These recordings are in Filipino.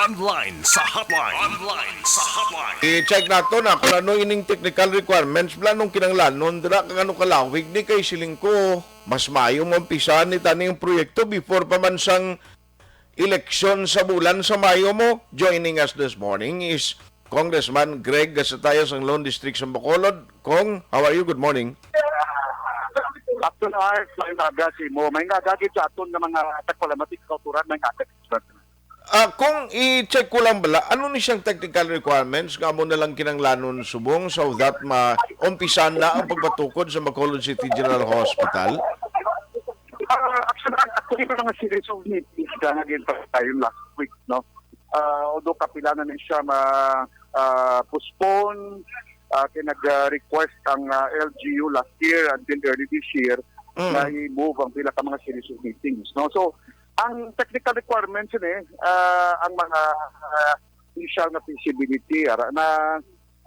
Online sa hotline. Online sa hotline. I-check nato na kung ano ining technical requirements planong kinanglanon dira kang ano kalawig ni kay siling ko mas mayo mo umpisahan ni taning proyekto before pa man sang eleksyon sa bulan sa Mayo mo. Joining us this morning is Congressman Greg Gasataya sang Lone District sa Bacolod. Kong, how are you? Good morning. Aksyon art, may nagasi mo. May nagagit sa aton ng mga tagpalamatik kauturan, may nagagit. Kung i-check ko lang bala, ano ni siyang technical requirements nga mo na lang kinanglanon subong so that maumpisan na ang pagpatukod sa Bacolod City General Hospital? Aksyon art, actually may mga series of meetings na naging tayo last week, no? Although kapila na siya ma-postpone, kinag-request ang LGU last year until early this year na i-move ang pila ka mga series of meetings, no? So, ang technical requirements ang mga initial na feasibility, na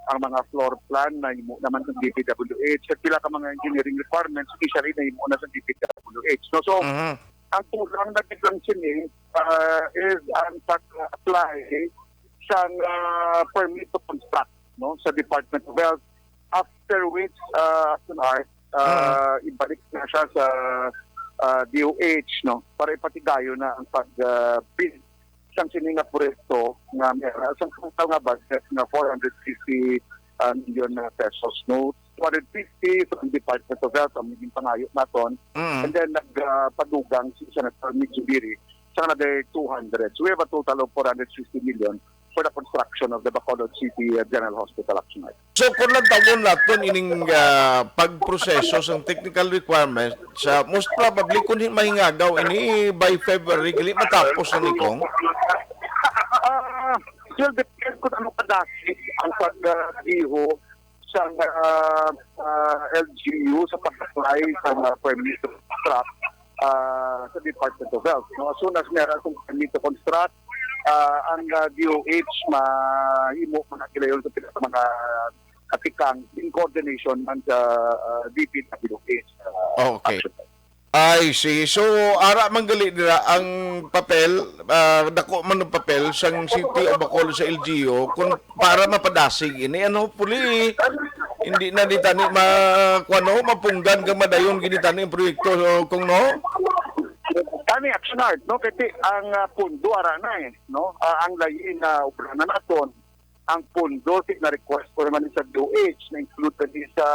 ang mga floor plan na imo naman sa DPWH, at pila ka mga engineering requirements, especially na imo na sa DPWH. No? So, ang tulang na biglang sini is ang pag-apply sa permit to construct, no, sa Department of Health, after which ibalik na siya sa DOH, no, para ipatigayo na ang pag-build isang sininga proyekto na meron isang total nga budget na 450 million pesos, no, 250 from Department of Health ang maging pangayo naton, and then nagpadugang si Senator Mitsubiri sa another 200. So we have a total of 460 million for the construction of the Bacolod City General Hospital. Aksyon. So kung nagtawon natin ining pagproseso sa technical requirements, most probably kung mahingagaw ini by February, gali matapos na ni Kong? Still depends kung ano kadasi ang pag-iho sa LGU sa pag-apply sa permit to construct sa Department of Health. No? As soon as meron itong permit to construct, ang DOH mahimo managilayon sa mga atikang in coordination man sa DPWH. Okay. I see. So, ara manggali nila ang papel, dako man ng papel sang City of Bacolod sa LGU kung para mapadasig ini ano puli hindi na ditani mapunggan ka madayon ginitani ang proyekto kung no. Kani Aksyon art, no, kasi ang pundo ara na no, ang lain na obra na naton, ang pundo na request for naman sa DOH na include sa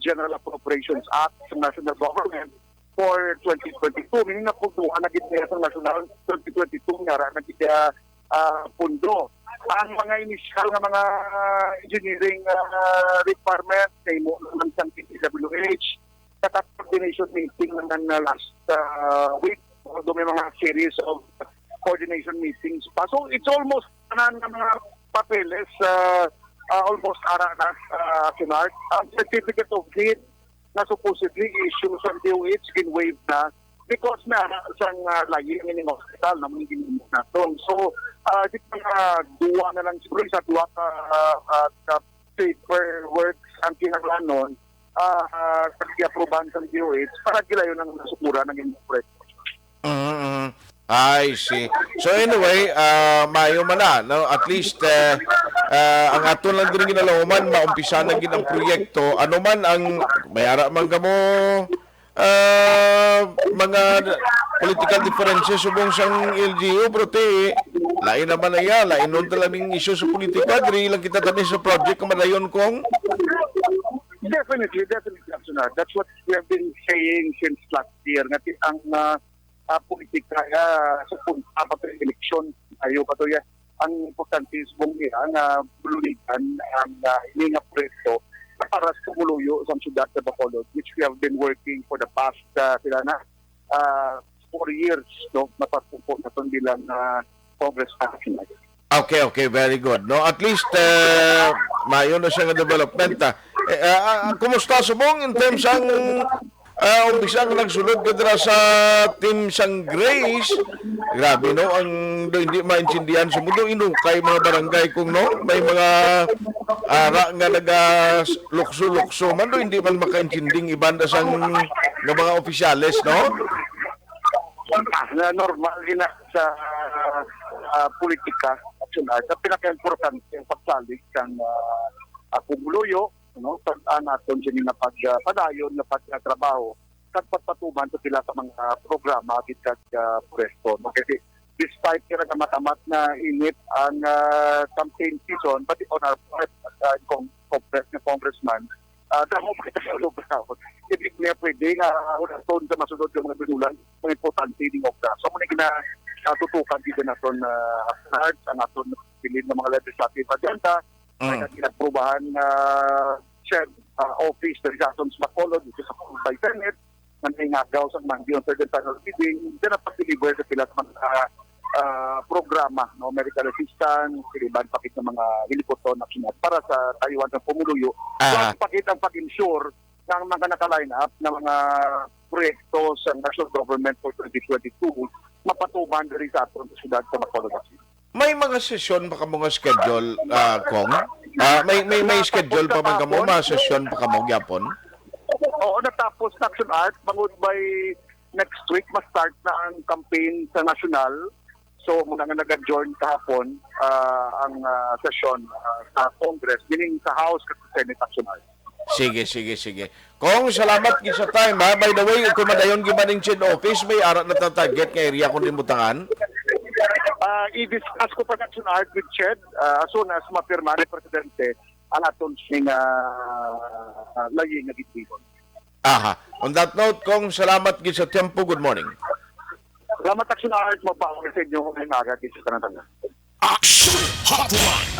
General Appropriations Act ng National Government for 2022, meaning na punduhan na gitna sa National 2022 nga ra na gitna pundo. Ang mga initial nga mga engineering requirements kay mo ng DPWH sa coordination meeting naman na last week, although may mga series of coordination meetings pa. So it's almost na mga papeles, almost ara na Sinart. Ang certificate of need na supposedly issued sa DOH gin-waive na because may isang layi ng hospital na mga ginimok natin. So, di mga duwa na lang siguro sa duwa ka paperworks ang kinaglanon pag-aprobahan sa DOH para gilayon ng nasukura ng inyong proyekto. I see. So anyway, mayo man na, no? At least ang aton lang din ginalaman, maumpisa na gin ang proyekto. Ano man ang mayara man kamo mga political differences subong sang LGU, bro, lain naman na iya, lain nun talagang issue sa politika, diri lang kita tanin sa project kamadayon kong. Definitely, Aksyon. That's what we have been saying since last year. Natin ang politika sa punta pa ng eleksyon, ayaw pa to yan. Ang importante is ang bululigan, ang hininga proyekto para sa kumuluyo sa syudad sa Bacolod, which we have been working for the past 4 years, no? Napatupo na itong bilang Congressman. Okay, very good. No, at least mayo na siya nga development. Kumusta subong in terms ang umpisa nga nagsulod kadra sa team sang Grace? Grabe no, ang hindi maintindihan sumundo inukay mga barangay kung no, may mga ara nga naga lukso-lukso man do hindi man makaintinding ibanda sang nga mga opisyales, no? na normal din sa politika nasyonal. Sa pinaka-importante ang pagsalig ng kumuluyo, no? Sa naton siya na pagpadayon, na pagtrabaho, at pagpatuman sa sila sa mga programa at pwesto. No? Kasi despite kaya matamat na init ang campaign season, pati on our part, Congressman, damo pa kita sa lugaw. Ibig niya pwede nga unaton sa masunod ng mga binulan, mga importante din of that. So, muna tutukan dito na ito arts, ang aton pilid ng mga legislative agenda, ay kinaprubahan office ng Rason sa Bacolod, dito sa by Senate, nang ingagaw sa mga yung third and final reading, din ang pag-deliver sa sila sa mga programa, no, medical assistance, iban pakit ng mga helikopter nasyonal para sa Taiwan ng pumuluyo. At pakit ang pag-ensure ng mga naka-line up ng mga proyekto sa national government for 2022 mapatuman rin sa aton sa syudad sa Bacolod City. May mga sesyon pa ka mga schedule, Kong? May schedule pa mga mo, mga sesyon pa ka mo gyapon? Oo, natapos na Action Art. Bangod by next week, ma-start na ang campaign sa nasyonal. So, muna nga nag-adjourn kahapon ang session sa Congress, meaning sa House at Senate Action Art. Sige. Kong, salamat sa time, ha? By the way, kung madayon gibaning chin office, may arat na target nga area kung limutangan? I-discuss ko pa Action Art with Ched as soon as mapirma ni Presidente ang atong sing layi nga gitibon. Aha. On that note, Kong, salamat sa tempo. Good morning. Salamat Action Art, mapawag sa inyo kung may naga sa tanang-tanang. Aksyon Hotline.